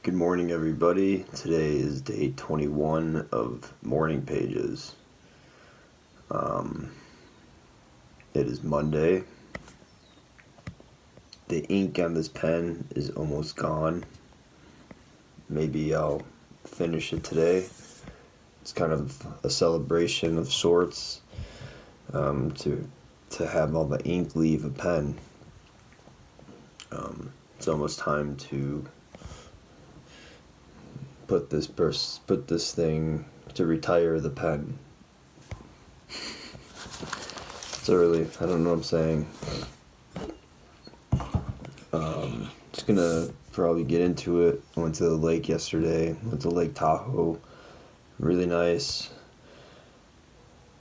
Good morning, everybody. Today is day 21 of morning pages. It is Monday. The ink on this pen is almost gone. Maybe I'll finish it today. It's kind of a celebration of sorts, to have all the ink leave a pen. It's almost time to put this thing to retire the pen. It's early. I don't know what I'm saying. Just gonna probably get into it. I went to the lake yesterday. Went to Lake Tahoe. Really nice.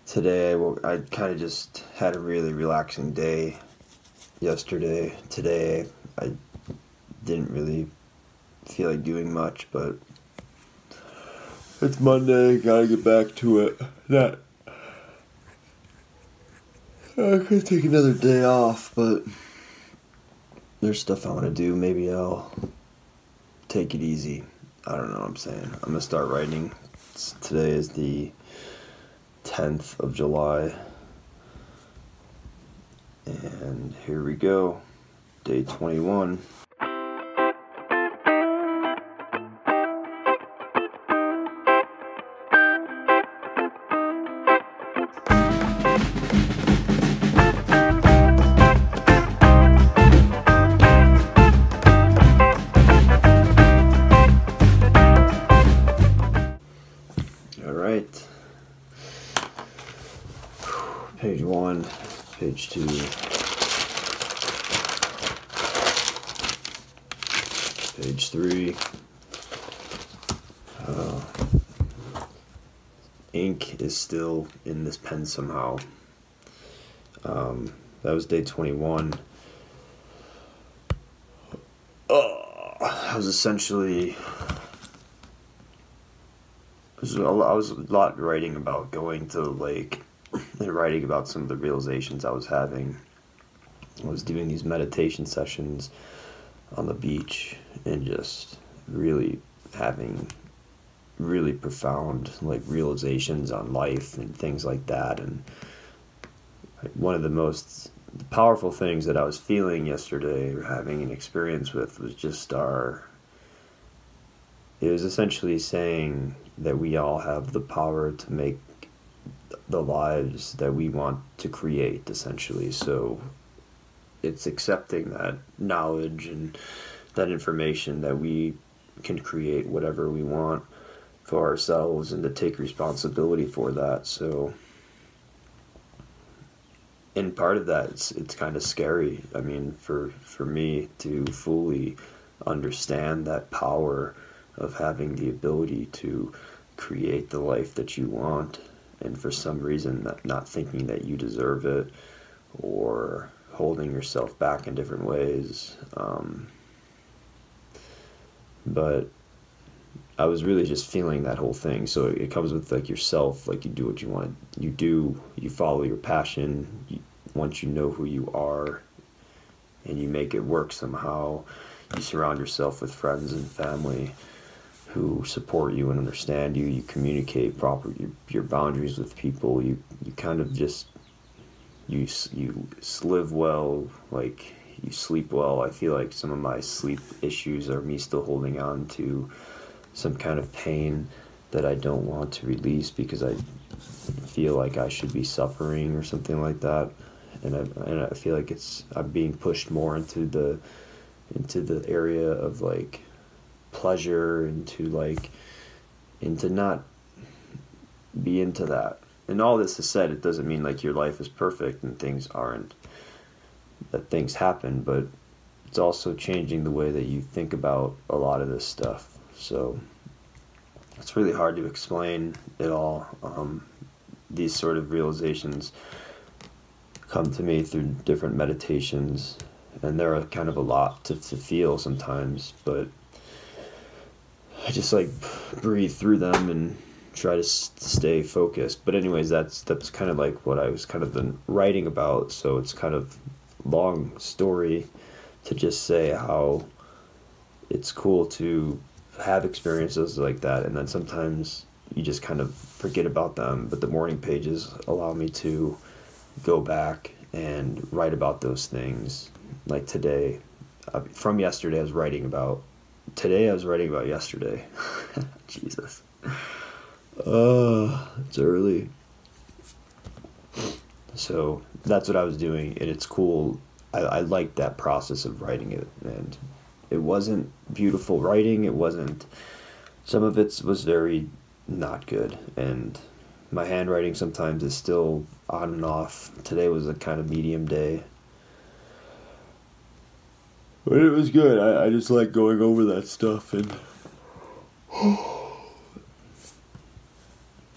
Today I kind of just had a really relaxing day yesterday. Today I didn't really feel like doing much, but it's Monday, gotta get back to it. I could take another day off, but there's stuff I want to do. Maybe I'll take it easy. I don't know what I'm saying. I'm gonna start writing. Today is the 10th of July. And here we go. Day 21. Alright, page 1, page 2, page 3, ink is still in this pen somehow. That was day 21. I was essentially... I was a lot writing about going to the lake and writing about some of the realizations I was having. I was doing these meditation sessions on the beach and just really having really profound realizations on life and things like that. And one of the most powerful things that I was feeling yesterday or having an experience with was just it was essentially saying that we all have the power to make the lives that we want to create, essentially. So it's accepting that knowledge and that information that we can create whatever we want for ourselves and to take responsibility for that. So, and part of that, it's kind of scary. I mean, for me to fully understand that power of having the ability to create the life that you want, and for some reason not thinking that you deserve it or holding yourself back in different ways. But I was really just feeling that whole thing. So it comes with yourself, you do what you want. You follow your passion. Once you know who you are and you make it work somehow, you surround yourself with friends and family who support you and understand you. You communicate properly your boundaries with people. You kind of just you live well, you sleep well. I feel like some of my sleep issues are me still holding on to some kind of pain that I don't want to release because I feel like I should be suffering or something like that. And I feel like I'm being pushed more into the area of pleasure, into not be into that. And all this is said, it doesn't mean your life is perfect and things happen, but it's also changing the way that you think about a lot of this stuff. So it's really hard to explain it all. These sort of realizations come to me through different meditations, and there are kind of a lot to feel sometimes, but I just breathe through them and try to stay focused. But anyways, that's kind of what I was kind of been writing about. So it's kind of long story to just say how it's cool to have experiences like that, and then sometimes you just kind of forget about them. But the morning pages allow me to go back and write about those things. Like today, from yesterday, I was writing about. Today, I was writing about yesterday. Jesus. It's early. So that's what I was doing, and it's cool. I liked that process of writing it, and it wasn't beautiful writing. It wasn't. Some of it was very not good, and my handwriting sometimes is still on and off. Today was a kind of medium day, but it was good. I just like going over that stuff, and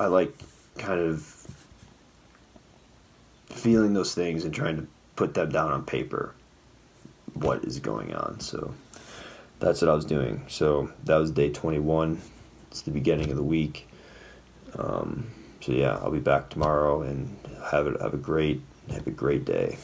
I like kind of feeling those things and trying to put them down on paper. What is going on? So that's what I was doing. So that was day 21. It's the beginning of the week. So yeah, I'll be back tomorrow and have a great day.